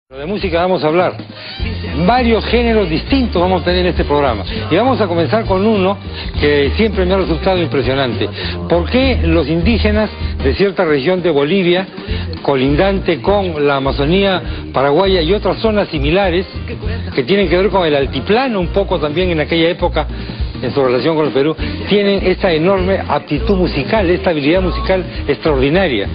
De música vamos a hablar, varios géneros distintos vamos a tener en este programa y vamos a comenzar con uno que siempre me ha resultado impresionante. ¿Por qué los indígenas de cierta región de Bolivia, colindante con la Amazonía paraguaya y otras zonas similares que tienen que ver con el altiplano un poco también en aquella época en su relación con el Perú, tienen esta enorme aptitud musical, esta habilidad musical extraordinaria?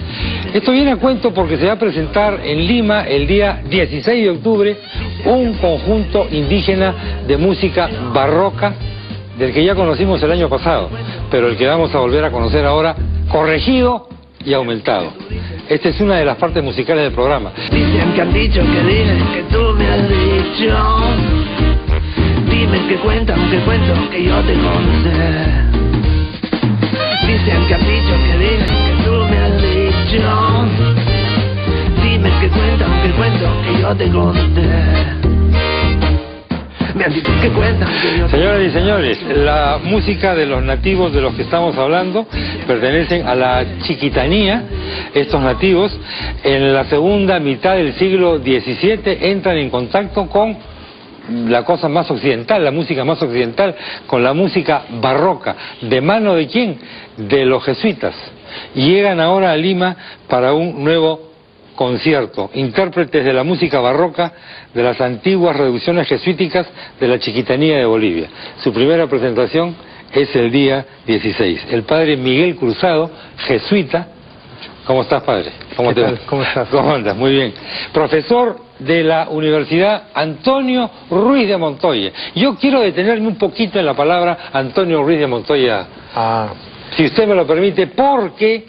Esto viene a cuento porque se va a presentar en Lima el día 16 de octubre un conjunto indígena de música barroca del que ya conocimos el año pasado, pero el que vamos a volver a conocer ahora corregido y aumentado. Esta es una de las partes musicales del programa. Dicen que han dicho que dicen que tú me has dicho. Dime que cuento que yo te conocí. Dicen que han dicho que dicen que tú me has dicho. Dime que cuento que yo te conocí. Me han dicho que cuentan que yo te... Señoras y señores, la música de los nativos de los que estamos hablando pertenecen a la chiquitanía. Estos nativos en la segunda mitad del siglo XVII entran en contacto con la cosa más occidental, la música más occidental, con la música barroca. ¿De mano de quién? De los jesuitas. Y llegan ahora a Lima para un nuevo concierto, intérpretes de la música barroca de las antiguas reducciones jesuíticas de la chiquitanía de Bolivia. Su primera presentación es el día 16. El padre Miguel Cruzado, jesuita. ¿Cómo estás, padre? ¿Qué tal? ¿Cómo estás? ¿Cómo andas? Muy bien. Profesor de la Universidad Antonio Ruiz de Montoya. Yo quiero detenerme un poquito en la palabra Antonio Ruiz de Montoya, si usted me lo permite, porque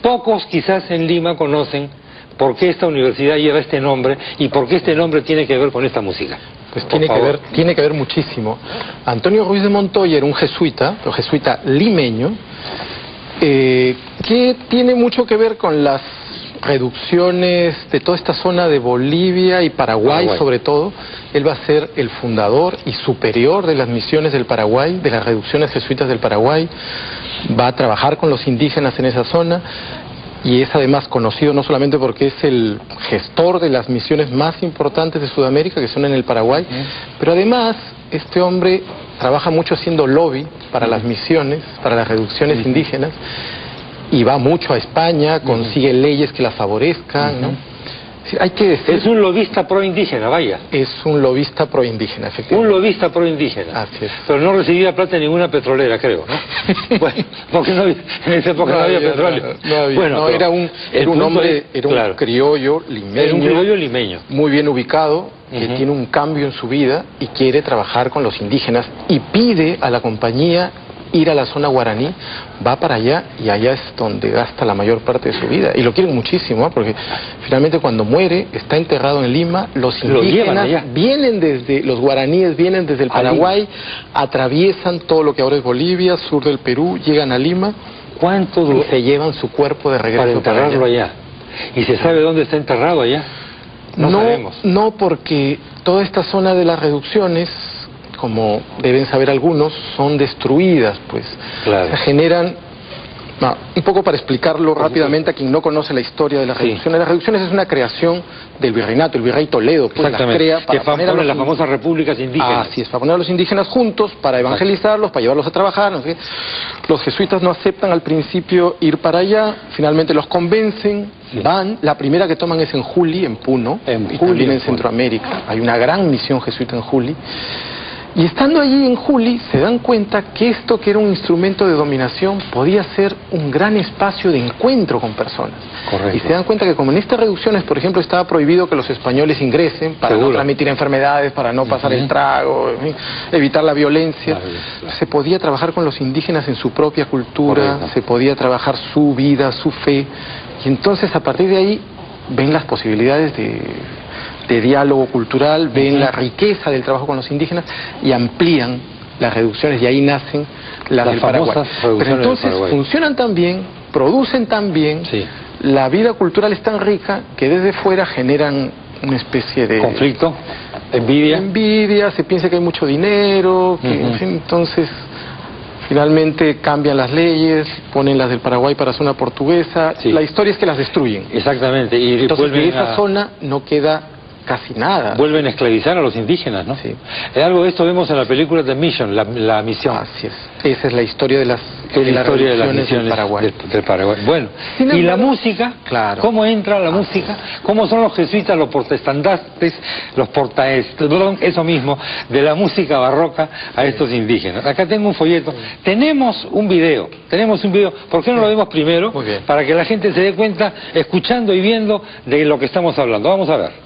pocos quizás en Lima conocen por qué esta universidad lleva este nombre y por qué este nombre tiene que ver con esta música. Pues tiene que ver muchísimo. Antonio Ruiz de Montoya era un jesuita, limeño, que tiene mucho que ver con las reducciones de toda esta zona de Bolivia y Paraguay sobre todo. Él va a ser el fundador y superior de las misiones del Paraguay, de las reducciones jesuitas del Paraguay. Va a trabajar con los indígenas en esa zona y es además conocido no solamente porque es el gestor de las misiones más importantes de Sudamérica, que son en el Paraguay, pero además este hombre trabaja mucho haciendo lobby para las misiones, para las reducciones indígenas, y va mucho a España, consigue leyes que las favorezcan, ¿no? Hay que decir... Es un lobista pro-indígena, vaya. Es un lobista pro-indígena, efectivamente. Un lobista pro-indígena. Así es. Pero no recibía plata en ninguna petrolera, creo, ¿no? Bueno, porque en esa época no había petróleo. No, era un criollo limeño. Era un criollo limeño. Muy bien ubicado, que tiene un cambio en su vida y quiere trabajar con los indígenas y pide a la compañía ir a la zona guaraní, va para allá y allá es donde gasta la mayor parte de su vida. Y lo quieren muchísimo, porque finalmente cuando muere, está enterrado en Lima, los indígenas vienen desde, los guaraníes vienen desde el Paraguay, atraviesan todo lo que ahora es Bolivia, sur del Perú, llegan a Lima. ¿Cuánto duró? Y se llevan su cuerpo de regreso para enterrarlo allá. ¿Y se sabe dónde está enterrado allá? No sabemos. No, porque toda esta zona de las reducciones, como deben saber algunos, son destruidas, pues. Claro. Se generan, un poco para explicarlo rápidamente a quien no conoce la historia de las reducciones. Las reducciones es una creación del virreinato, el virrey Toledo, pues las crea para poner a las famosas repúblicas indígenas. Así es, para poner a los indígenas juntos, para evangelizarlos, para llevarlos a trabajar, no sé qué. Los jesuitas no aceptan al principio ir para allá, finalmente los convencen, van. La primera que toman es en Juli, en Puno, también en Centroamérica. Hay una gran misión jesuita en Juli. Y estando allí en Juli, se dan cuenta que esto, que era un instrumento de dominación, podía ser un gran espacio de encuentro con personas. Correcto. Y se dan cuenta que como en estas reducciones, por ejemplo, estaba prohibido que los españoles ingresen para no transmitir enfermedades, para no pasar el trago, en fin, evitar la violencia. Se podía trabajar con los indígenas en su propia cultura, se podía trabajar su vida, su fe. Y entonces, a partir de ahí, ven las posibilidades de diálogo cultural, ven la riqueza del trabajo con los indígenas y amplían las reducciones, y ahí nacen las del Paraguay. Pero entonces funcionan tan bien, producen tan bien, la vida cultural es tan rica que desde fuera generan una especie de... conflicto, envidia, se piensa que hay mucho dinero, que, en fin, entonces finalmente cambian las leyes, ponen las del Paraguay para zona portuguesa, la historia es que las destruyen. Exactamente. Y entonces de esa zona no queda casi nada. Vuelven a esclavizar a los indígenas, ¿no? Sí. Algo de esto vemos en la película The Mission, la misión. Así es. Esa es la historia de las misiones del Paraguay. Del Paraguay. Bueno, Sin y la embargo, música, claro. ¿cómo entra la música? ¿Cómo son los jesuitas, los protestantes, eso mismo, de la música barroca a estos indígenas? Acá tengo un folleto. Tenemos un video. ¿Por qué no lo vemos primero? Muy bien. Para que la gente se dé cuenta, escuchando y viendo de lo que estamos hablando. Vamos a ver.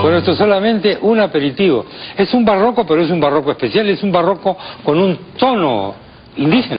Bueno, esto es solamente un aperitivo. Es un barroco, pero es un barroco especial, es un barroco con un tono indígena.